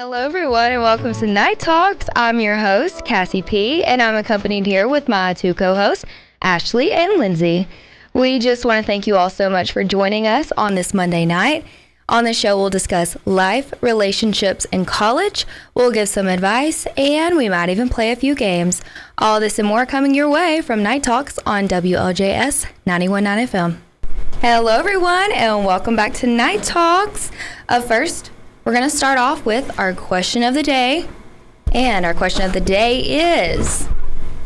Hello, everyone, and welcome to Night Talks. I'm your host, Cassie P., and I'm accompanied here with my two co-hosts, Ashley and Lindsey. We just want to thank you all so much for joining us on this Monday night. On the show, we'll discuss life, relationships, and college. We'll give some advice, and we might even play a few games. All this and more coming your way from Night Talks on WLJS 91.9 FM. Hello, everyone, and welcome back to Night Talks. First, we're going to start off with our question of the day. And our question of the day is,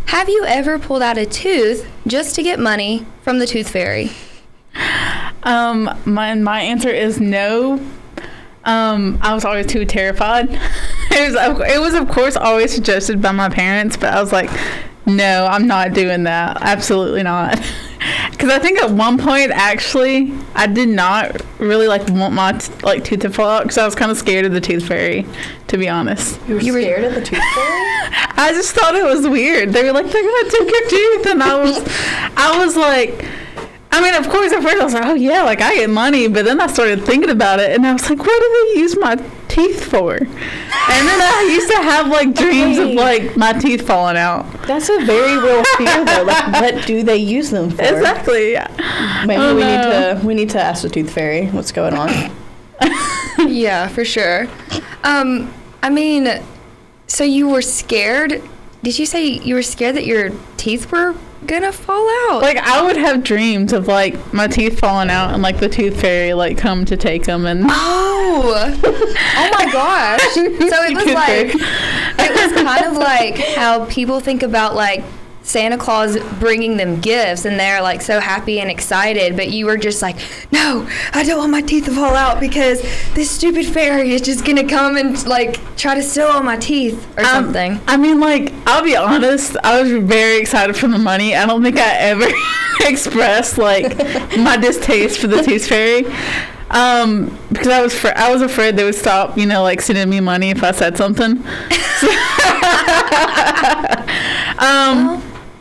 have you ever pulled out a tooth just to get money from the tooth fairy? My answer is no. I was always too terrified. It was of course always suggested by my parents, but I was like, no, I'm not doing that. Absolutely not. Because I think at one point, actually, I did not really want my tooth to fall out because I was kind of scared of the tooth fairy, to be honest. You were scared of the tooth fairy? I just thought it was weird. They were like, they're gonna take your tooth, and I was like, I mean, of course, at first I was like, oh yeah, I get money, but then I started thinking about it, and I was like, what do they use my teeth for? And then I used to have dreams of my teeth falling out. That's a very real fear, though. What do they use them for? Exactly. Yeah. Maybe we need to ask the tooth fairy what's going on. Yeah, for sure. I mean, so you were scared? Did you say you were scared that your teeth were gonna fall out? I would have dreams of my teeth falling out and the tooth fairy come to take them and oh my gosh. So it was kind of like how people think about Santa Claus bringing them gifts and they're so happy and excited, but you were just like, no, I don't want my teeth to fall out because this stupid fairy is just gonna come and try to steal all my teeth or something. I mean, I'll be honest, I was very excited for the money. I don't think I ever expressed my distaste for the tooth fairy. Because I was afraid they would stop, sending me money if I said something.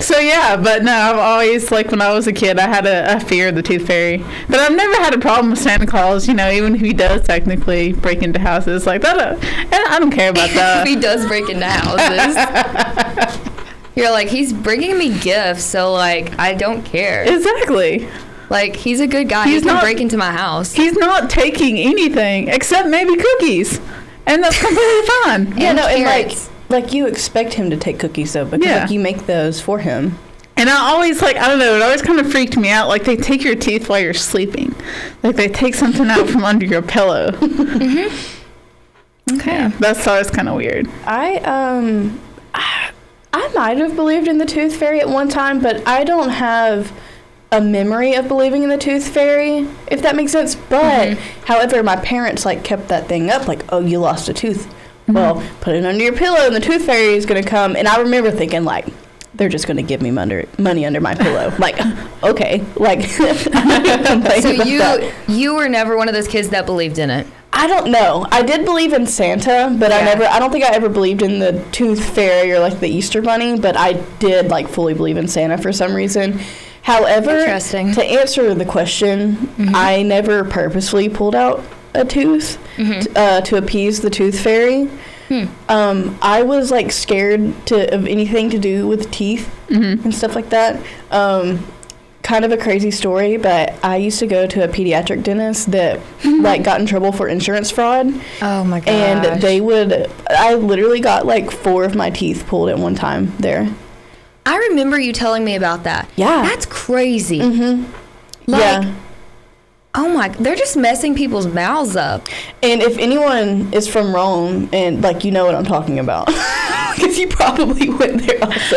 So yeah, but no, I've always, when I was a kid, I had a fear of the tooth fairy. But I've never had a problem with Santa Claus, even if he does technically break into houses like that. I don't care about that. If he does break into houses. You're he's bringing me gifts, so, I don't care. Exactly. He's a good guy. He can break into my house. He's not taking anything except maybe cookies. And that's completely fine. Yeah, no, and you expect him to take cookies, though, because, you make those for him. And I always, I don't know, it always kind of freaked me out. They take your teeth while you're sleeping. They take something out from under your pillow. Mm-hmm. Okay. Yeah, that's always kind of weird. I might have believed in the tooth fairy at one time, but I don't have a memory of believing in the tooth fairy, if that makes sense. But, however, my parents, kept that thing up, oh, you lost a tooth. Well, put it under your pillow and the tooth fairy is going to come. And I remember thinking, they're just going to give me money under my pillow. Okay. So you were never one of those kids that believed in it? I don't know. I did believe in Santa, but I don't think I ever believed in the tooth fairy or the Easter bunny, but I did fully believe in Santa for some reason. However, to answer the question, I never purposely pulled out a tooth to appease the tooth fairy. I was scared of anything to do with teeth and stuff like that. Kind of a crazy story, but I used to go to a pediatric dentist that got in trouble for insurance fraud. Oh my gosh. And I literally got 4 of my teeth pulled at one time there. I remember you telling me about that. Yeah. That's crazy. Yeah. Oh my, they're just messing people's mouths up. And if anyone is from Rome and you know what I'm talking about, because you probably went there also.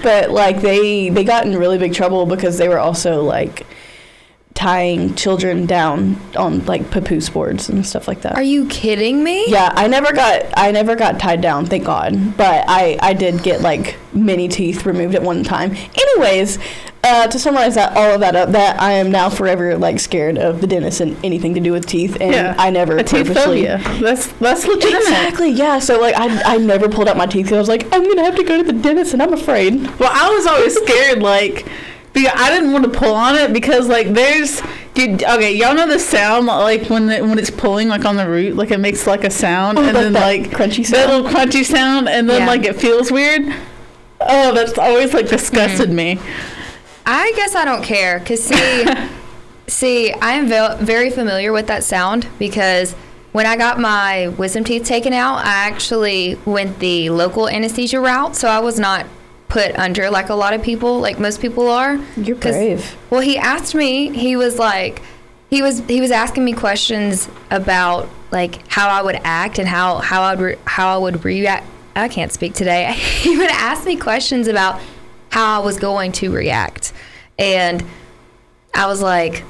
But they got in really big trouble because they were also tying children down on papoose boards and stuff like that. Are you kidding me? Yeah, I never got tied down, thank God. But I did get many teeth removed at one time. Anyways, to summarize all of that up, that I am now forever scared of the dentist and anything to do with teeth, and I never purposely. That's legitimate. Exactly, yeah. So I never pulled out my teeth because I was I'm gonna have to go to the dentist and I'm afraid. Well, I was always scared Because I didn't want to pull on it because like okay, y'all know the sound like when it's pulling like on the root, like it makes like a sound and then like crunchy sound. That little crunchy sound and then like it feels weird. Oh, that's always like disgusted me. I guess I don't care because see, I am very familiar with that sound because when I got my wisdom teeth taken out, I actually went the local anesthesia route, so I was not put under like a lot of people, like most people are. You're brave. Well, he asked me, he was asking me questions about like how I would act and how I would react. I can't speak today. He would ask me questions about how I was going to react. And I was like,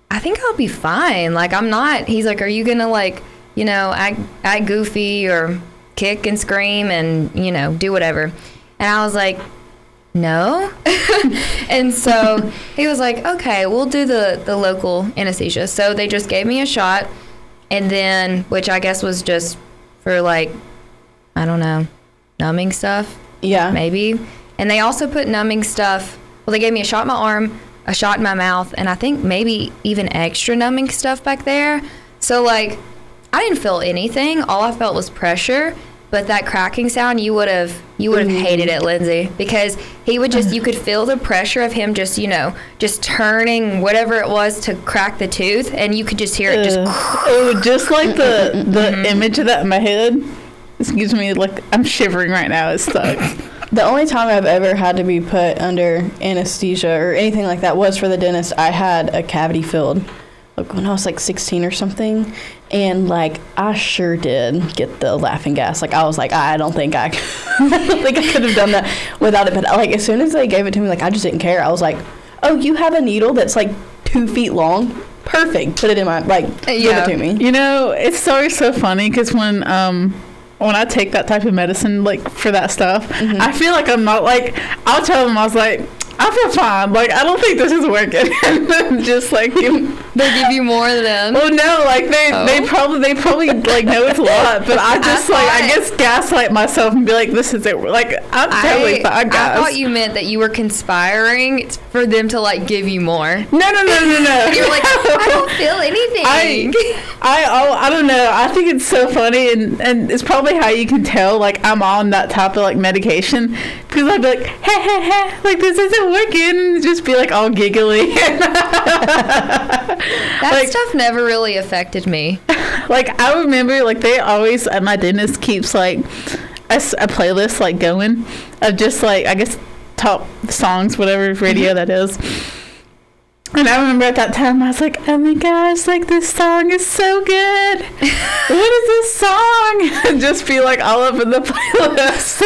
I think I'll be fine. Like, I'm not. He's like, are you going to like, you know, act goofy or kick and scream and, you know, do whatever. And I was like, no. And so he was like, okay, we'll do the local anesthesia. So they just gave me a shot, and then, which I guess was just for like, I don't know, numbing stuff. Yeah. Maybe. And they also put numbing stuff. Well, they gave me a shot in my arm, a shot in my mouth, and I think maybe even extra numbing stuff back there. So like, I didn't feel anything. All I felt was pressure. But that cracking sound, you would have hated it, Lindsay, because he would just, you could feel the pressure of him just, you know, just turning whatever it was to crack the tooth, and you could just hear it just. Oh, just like the image of that in my head. This gives me like, I'm shivering right now. It sucks. The only time I've ever had to be put under anesthesia or anything like that was for the dentist. I had a cavity filled like when I was like 16 or something. And like I sure did get the laughing gas. Like I was like, I don't think I could have done that without it. But like as soon as they gave it to me, like I just didn't care. I was like, oh, you have a needle that's like 2 feet long? Perfect. Put it in my give it to me. You know, it's always so funny because when I take that type of medicine, like for that stuff, I feel like I'm not like, I'll tell them, I was like, I feel fine. Like, I don't think this is working. And then just like they give you more than. Well, no, like they probably like know it's a lot, but I just I guess gaslight myself and be like, this is it. Like I'm totally fine, guys. I thought you meant that you were conspiring for them to like give you more. No. You're like, I don't feel anything. I don't know. I think it's so funny, and it's probably how you can tell like I'm on that type of like medication because I'd be like, hey, like this isn't working. Just be like all giggly. That like, stuff never really affected me. Like I remember like they always at my dentist keeps like a playlist like going of just like I guess top songs, whatever radio that is. And I remember at that time I was like, oh my gosh, like this song is so good. What is this song? And just be like all up in the playlist.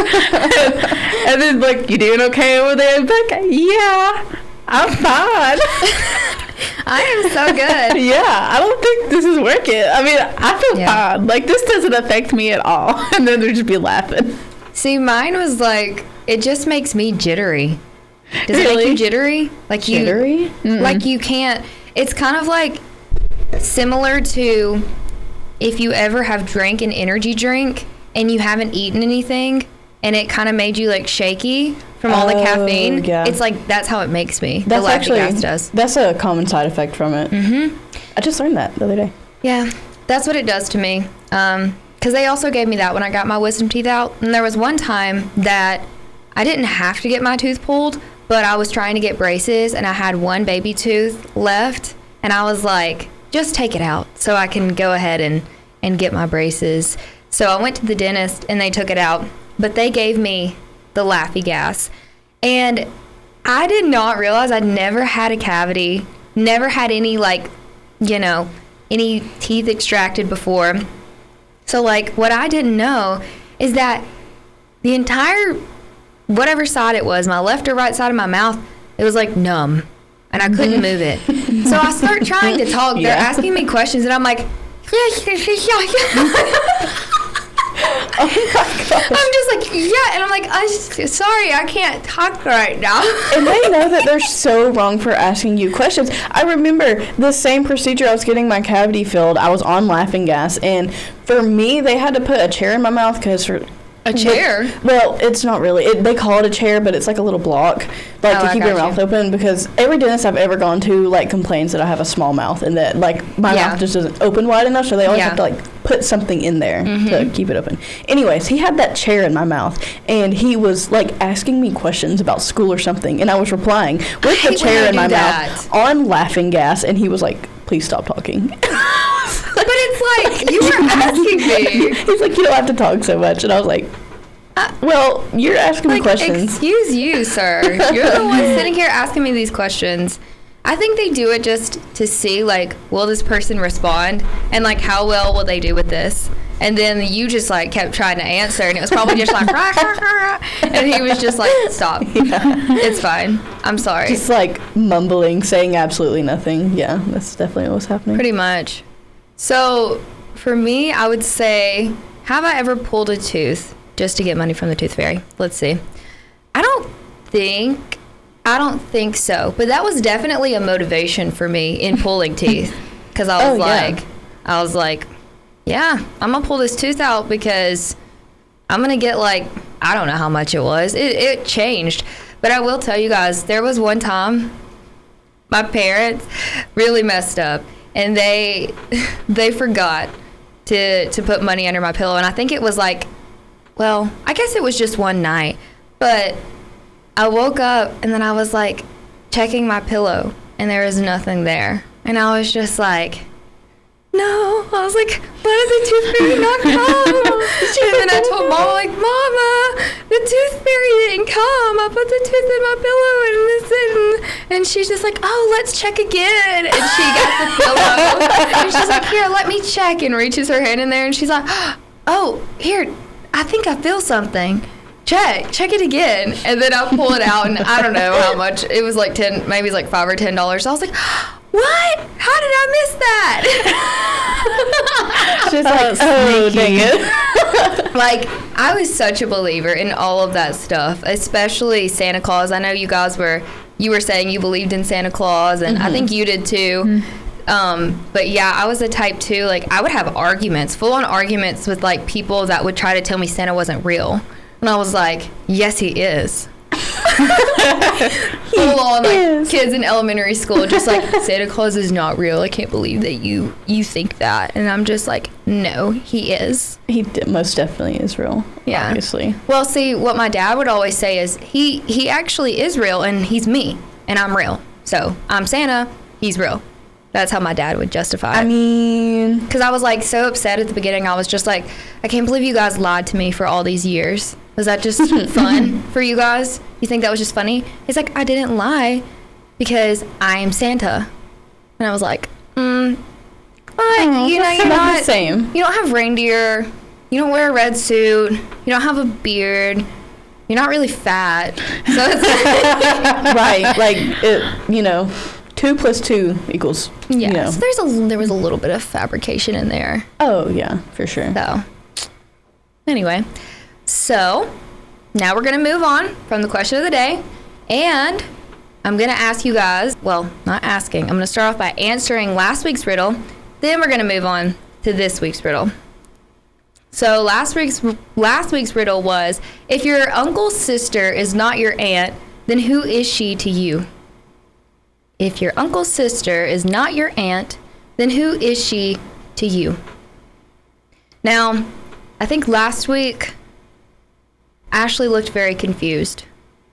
and then like, you doing okay over there? And be like, yeah, I'm fine. I am so good. Yeah, I don't think this is working. I mean, I feel fine. Like this doesn't affect me at all. And then they'd just be laughing. See, mine was like, it just makes me jittery. Does really? It make you jittery? Like jittery? Like you can't. It's kind of like similar to if you ever have drank an energy drink and you haven't eaten anything and it kind of made you like shaky from all the caffeine. Yeah. It's like that's how it makes me. That's the lactic gas does. That's a common side effect from it. I just learned that the other day. Yeah, that's what it does to me. Because they also gave me that when I got my wisdom teeth out. And there was one time that I didn't have to get my tooth pulled, but I was trying to get braces and I had one baby tooth left and I was like, just take it out so I can go ahead and get my braces. So I went to the dentist and they took it out, but they gave me the Laffy gas. And I did not realize I'd never had a cavity, never had any like, you know, any teeth extracted before. So like what I didn't know is that the entire whatever side it was, my left or right side of my mouth, it was like numb and I couldn't move it. So I start trying to talk. They're asking me questions and I'm like, Oh my gosh. I'm just like, yeah. And I'm like, sorry, I can't talk right now. And they know that they're so wrong for asking you questions. I remember the same procedure. I was getting my cavity filled. I was on laughing gas. And for me, they had to put a chair in my mouth because A chair? Well, it's not really. They call it a chair, but it's like a little block, like to keep your mouth open. Because every dentist I've ever gone to like complains that I have a small mouth and that like my mouth just doesn't open wide enough, so they always have to like put something in there to keep it open. Anyways, he had that chair in my mouth, and he was like asking me questions about school or something, and I was replying with the chair in my mouth on laughing gas, and he was like, "Please stop talking." But it's like, you were asking me. He's like, "You don't have to talk so much." And I was like, well, you're asking me questions. Excuse you, sir. You're the one sitting here asking me these questions. I think they do it just to see, like, will this person respond? And, like, how well will they do with this? And then you just, like, kept trying to answer, and it was probably just like, rah, rah, rah, and he was just like, stop. Yeah. It's fine. I'm sorry. Just, like, mumbling, saying absolutely nothing. Yeah, that's definitely what was happening. Pretty much. So, for me, I would say, have I ever pulled a tooth just to get money from the tooth fairy? Let's see. I don't think so. But that was definitely a motivation for me in pulling teeth. Because I was like, yeah, I'm going to pull this tooth out because I'm going to get like, I don't know how much it was. It changed. But I will tell you guys, there was one time my parents really messed up. And they forgot to put money under my pillow. And I think it was like, well, I guess it was just one night. But I woke up and then I was like checking my pillow and there was nothing there. And I was just like, no. I was like, why did the tooth fairy not come? And then I told Mama, like, Mama, the tooth fairy didn't come. I put the tooth in my pillow and this and she's just like, oh, let's check again. And she got the pillow and she's like, here, let me check, and reaches her hand in there and she's like, oh, here, I think I feel something. Check it again. And then I pull it out and I don't know how much. It was like maybe it's like $5 or $10. I was like, what? How did I miss that? She's like, oh, dang it. Like, I was such a believer in all of that stuff, especially Santa Claus. I know you guys you were saying you believed in Santa Claus, and I think you did too. But yeah, I was the type too, like, I would have full-on arguments with like people that would try to tell me Santa wasn't real. And I was like, yes, he is. Full on, like, kids in elementary school just like, Santa Claus is not real. I can't believe that you think that. And I'm just like, no, he is. He most definitely is real. Yeah, obviously. Well, see, what my dad would always say is he actually is real, and he's me, and I'm real. So I'm Santa, he's real. That's how my dad would justify it. I mean, because I was like so upset at the beginning. I was just like, I can't believe you guys lied to me for all these years. Was that just fun for you guys? You think that was just funny? He's like, I didn't lie because I am Santa. And I was like, but you know, you're not the same. You don't have reindeer. You don't wear a red suit. You don't have a beard. You're not really fat. So it's right, like it, you know. 2 + 2 equals. Yeah, you know. So there was a little bit of fabrication in there. Oh yeah, for sure. So anyway, so now we're gonna move on from the question of the day, and I'm gonna ask you guys. Well, not asking. I'm gonna start off by answering last week's riddle. Then we're gonna move on to this week's riddle. So last week's riddle was: if your uncle's sister is not your aunt, then who is she to you? If your uncle's sister is not your aunt, then who is she to you? Now, I think last week, Ashley looked very confused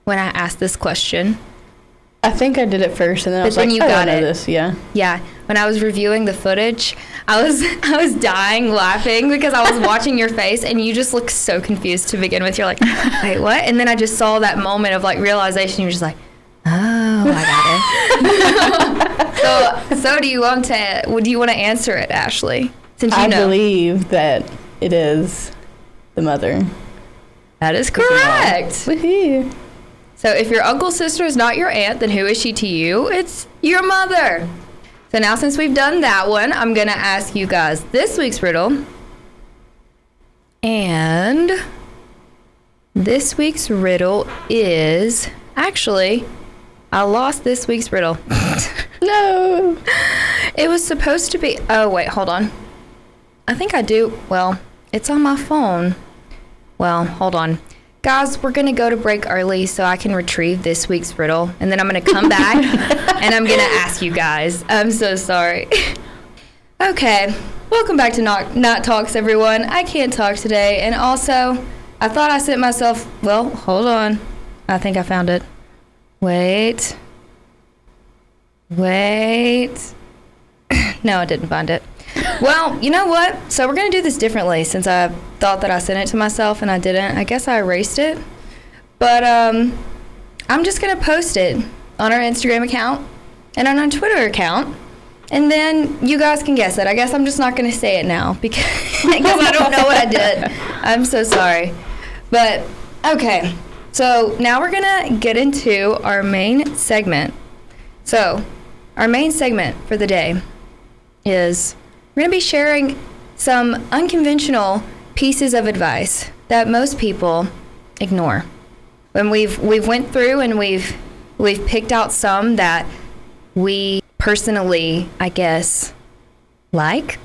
when I asked this question. I think I did it first, and then I was like, you got I know this, yeah. Yeah, when I was reviewing the footage, I was dying laughing because I was watching your face, and you just looked so confused to begin with. You're like, wait, what? And then I just saw that moment of like realization. You're just like, oh, I got it. So do you want to answer it, Ashley? Since you know. I believe that it is the mother. That is correct. Woohoo. So if your uncle's sister is not your aunt, then who is she to you? It's your mother. So now since we've done that one, I'm going to ask you guys this week's riddle. And this week's riddle is... Actually, I lost this week's riddle. No. It was supposed to be... Oh, wait, hold on. I think I do... Well, it's on my phone. Well, hold on. Guys, we're going to go to break early so I can retrieve this week's riddle. And then I'm going to come back and I'm going to ask you guys. I'm so sorry. Okay. Welcome back to Not Talks, everyone. I can't talk today. And also, I thought I sent myself... Well, hold on. I think I found it. Wait. No, I didn't find it. Well, you know what? So we're going to do this differently since I thought that I sent it to myself and I didn't. I guess I erased it. But I'm just going to post it on our Instagram account and on our Twitter account. And then you guys can guess it. I guess I'm just not going to say it now because I don't know what I did. I'm so sorry. But, okay. So now we're going to get into our main segment. So our main segment for the day is... we're going to be sharing some unconventional pieces of advice that most people ignore. When we've went through and we've picked out some that we personally, I guess, like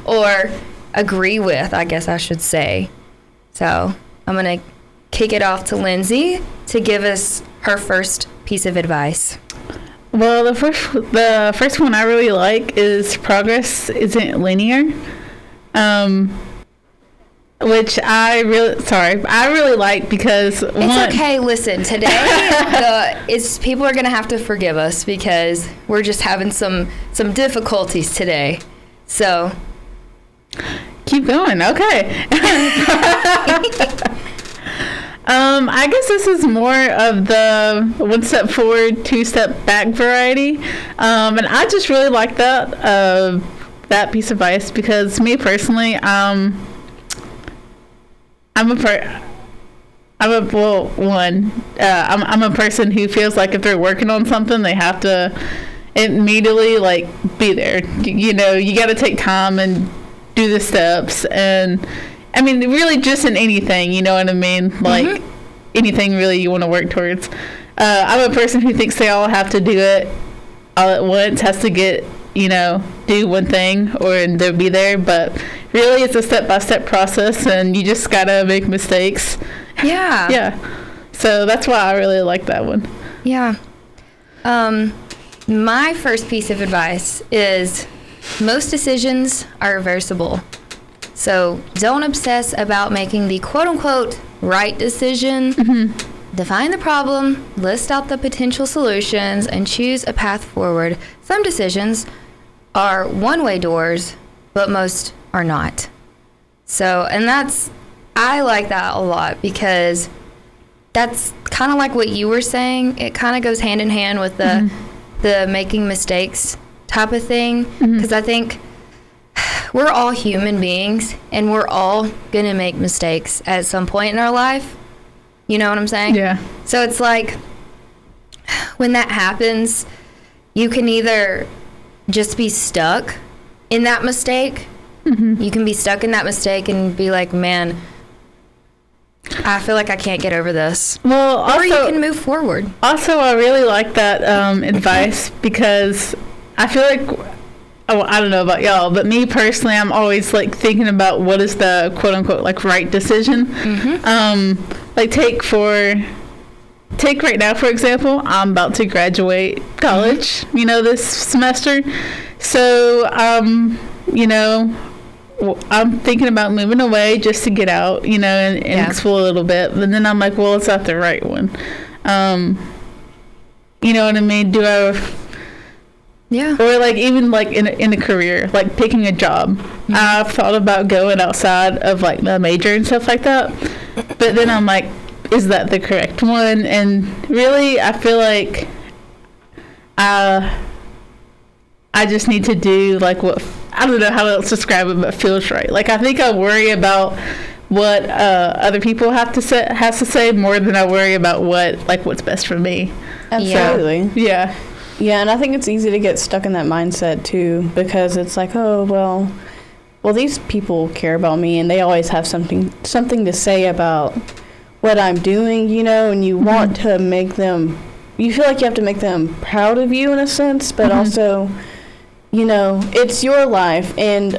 or agree with, I guess I should say. So I'm going to kick it off to Lindsey to give us her first piece of advice. Well, the first one I really like is progress isn't linear, which I really like because it's okay. Listen, today people are gonna have to forgive us because we're just having some difficulties today. So keep going, okay. I guess this is more of the one step forward, two step back variety. And I just really like that piece of advice because me personally, I'm a person who feels like if they're working on something, they have to immediately be there. You know, you got to take time and do the steps and. I mean, really just in anything, you know what I mean? Anything really you want to work towards. I'm a person who thinks they all have to do it all at once, has to do one thing or they'll be there. But really, it's a step-by-step process, and you just got to make mistakes. Yeah. Yeah. So that's why I really like that one. Yeah. My first piece of advice is most decisions are reversible. So don't obsess about making the quote-unquote right decision. Mm-hmm. Define the problem, list out the potential solutions, and choose a path forward. Some decisions are one-way doors, but most are not. So, and I like that a lot because that's kind of like what you were saying. It kind of goes hand in hand with the making mistakes type of thing. Because I think we're all human beings and we're all going to make mistakes at some point in our life. You know what I'm saying? Yeah. So it's like when that happens, you can either just be stuck in that mistake. Mm-hmm. You can be stuck in that mistake and be like, man, I feel like I can't get over this. Well, also, or you can move forward. Also, I really like that advice because I feel like, I don't know about y'all, but me personally, I'm always thinking about what is the quote unquote right decision. Mm-hmm. Take right now, for example, I'm about to graduate college, this semester. So, I'm thinking about moving away just to get out, and explore a little bit. But then I'm like, well, it's not the right one. You know what I mean? Yeah. Or even in a career, picking a job. Mm-hmm. I've thought about going outside of my major and stuff like that. But then I'm like, is that the correct one? And really, I feel like I just need to do what, I don't know how else to describe it, but feels right. I think I worry about what other people has to say more than I worry about what's best for me. Absolutely. So, yeah. Yeah, and I think it's easy to get stuck in that mindset too, because it's like, oh, well, these people care about me and they always have something to say about what I'm doing, and you want to make them, you feel like you have to make them proud of you in a sense, but also, it's your life, and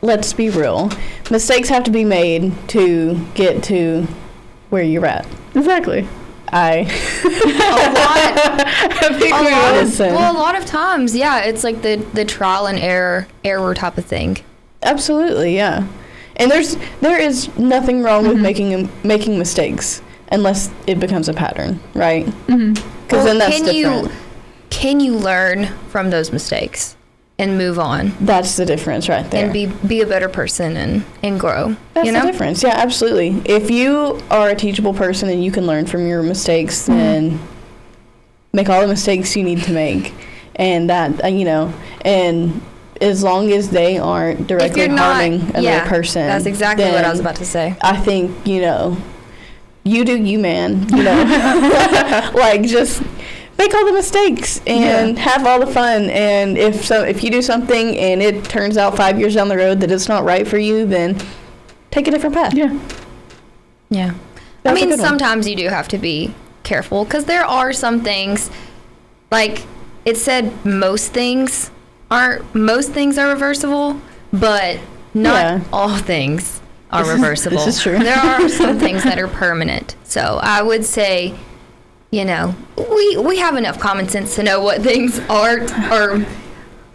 let's be real. Mistakes have to be made to get to where you're at. Exactly. A lot of times, yeah, it's like the trial and error type of thing. Absolutely, yeah. And there is nothing wrong with making mistakes unless it becomes a pattern, right? Because then that's different. Can you learn from those mistakes and move on? That's the difference right there. And be a better person and grow. That's the difference. Yeah, absolutely. If you are a teachable person and you can learn from your mistakes, then make all the mistakes you need to make. And that, and as long as they aren't directly harming another person. That's exactly what I was about to say. I think, you do you, man. Like, just make all the mistakes and have all the fun. And if you do something and it turns out 5 years down the road that it's not right for you, then take a different path. Yeah. I mean, sometimes you do have to be careful because there are some things, like it said, most things are reversible, but not all things are reversible. This is true. There are some things that are permanent. So I would say, we have enough common sense to know what things aren't, or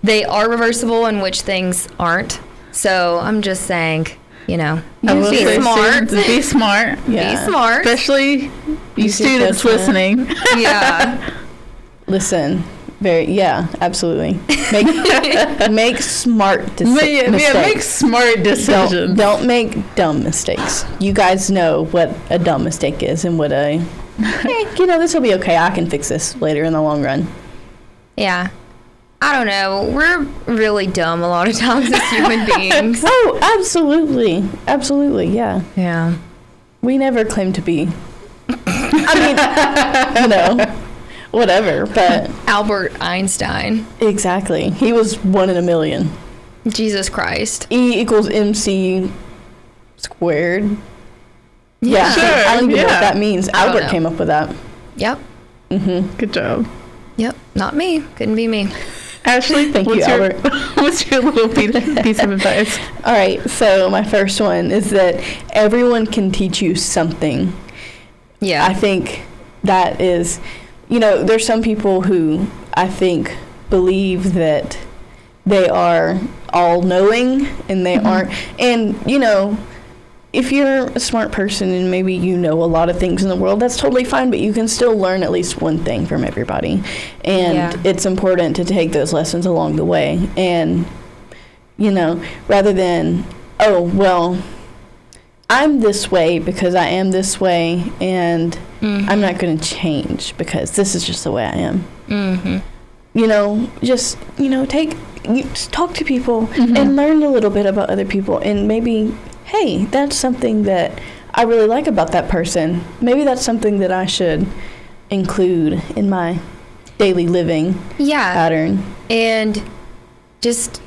they are reversible and which things aren't. So I'm just saying, be smart. Be smart. Yeah. Be smart. Especially you students listening. Yeah. Listen. Absolutely. Make smart mistakes. Make smart decisions. Don't make dumb mistakes. You guys know what a dumb mistake is and what this will be okay. I can fix this later in the long run. Yeah. I don't know. We're really dumb a lot of times as human beings. Oh, absolutely. Absolutely, yeah. Yeah. We never claim to be. I mean, whatever, but Albert Einstein. Exactly. He was 1 in a million. Jesus Christ. E equals MC squared. Yeah. Sure. I don't even know what that means. Albert came up with that. Yep. Good job. Yep. Not me. Couldn't be me. Ashley, thank you, Albert. What's your little piece of advice? All right. So my first one is that everyone can teach you something. Yeah. I think that is... there's some people who I think believe that they are all-knowing and they aren't. And, if you're a smart person and maybe you know a lot of things in the world, that's totally fine, but you can still learn at least one thing from everybody. And it's important to take those lessons along the way. And, rather than, I'm this way because I am this way, and I'm not going to change because this is just the way I am. Just talk to people and learn a little bit about other people, and maybe, hey, that's something that I really like about that person. Maybe that's something that I should include in my daily living pattern. And just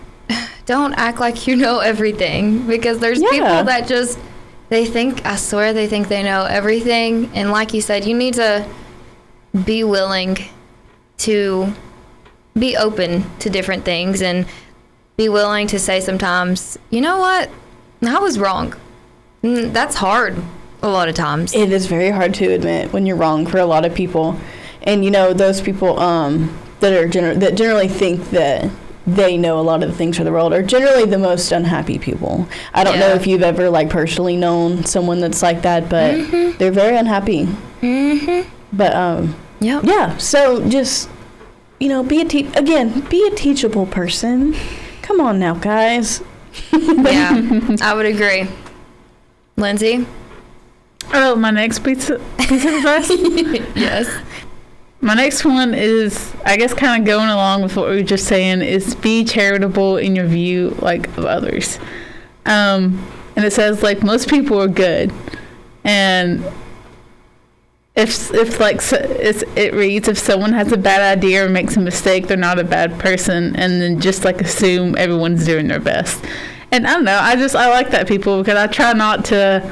don't act like you know everything, because there's people that just... they think they know everything. And like you said, you need to be willing to be open to different things and be willing to say sometimes, you know what, I was wrong. That's hard a lot of times. It is very hard to admit when you're wrong for a lot of people. And, those people that generally think that they know a lot of the things for the world are generally the most unhappy people. I don't know if you've ever personally known someone that's like that, but they're very unhappy. But so just be a teachable person. Come on now, guys. Yeah, I would agree. Lindsay? Oh, my next piece of advice? Yes. My next one is, I guess, kind of going along with what we were just saying, is be charitable in your view, of others. And it says, most people are good. And it reads, if someone has a bad idea or makes a mistake, they're not a bad person. And then just, assume everyone's doing their best. And I don't know, I like that, people, because I try not to,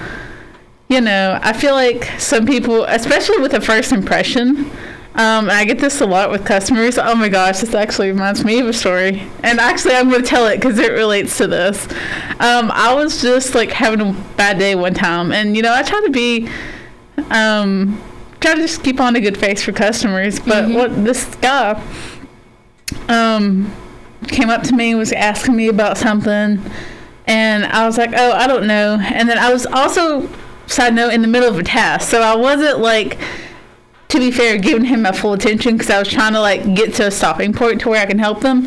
I feel like some people, especially with a first impression, And I get this a lot with customers. Oh my gosh, this actually reminds me of a story. And actually, I'm going to tell it because it relates to this. I was just like having a bad day one time. And, I try to just keep on a good face for customers. But what this guy came up to me and was asking me about something. And I was like, oh, I don't know. And then I was also, side note, in the middle of a task. So I wasn't like, to be fair, giving him my full attention because I was trying to like get to a stopping point to where I can help them.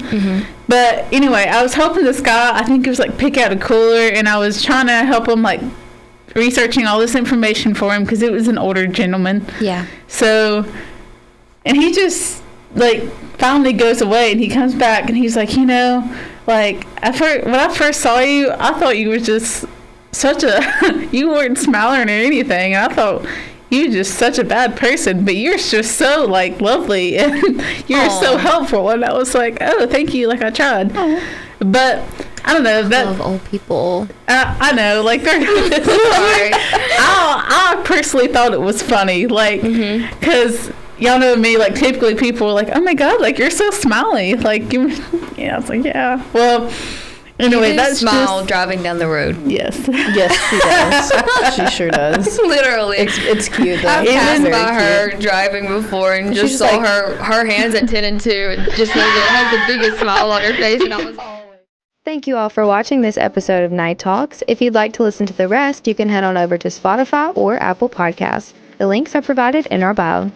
But anyway, I was helping this guy. I think it was like pick out a cooler, and I was trying to help him like researching all this information for him because it was an older gentleman. Yeah. So, and he just like finally goes away, and he comes back, and he's like, like when I first saw you, I thought you were just you weren't smiling or anything, and I thought you were just such a bad person, but you're just so like lovely and you're so helpful. And I was like, oh, thank you, like I tried. But I don't know, that love old people. I know, like they're sorry. I personally thought it was funny, like because y'all know me, like typically people are like, oh my god, like you're so smiley, like I was like, yeah, well. Anyway, that's smile driving down the road. Yes. Yes, she does. She sure does. Literally. It's cute, though. I've passed by her driving before and just saw like, her hands at 10 and 2 and just has the biggest smile on her face. And I was always. Thank you all for watching this episode of Night Talks. If you'd like to listen to the rest, you can head on over to Spotify or Apple Podcasts. The links are provided in our bio.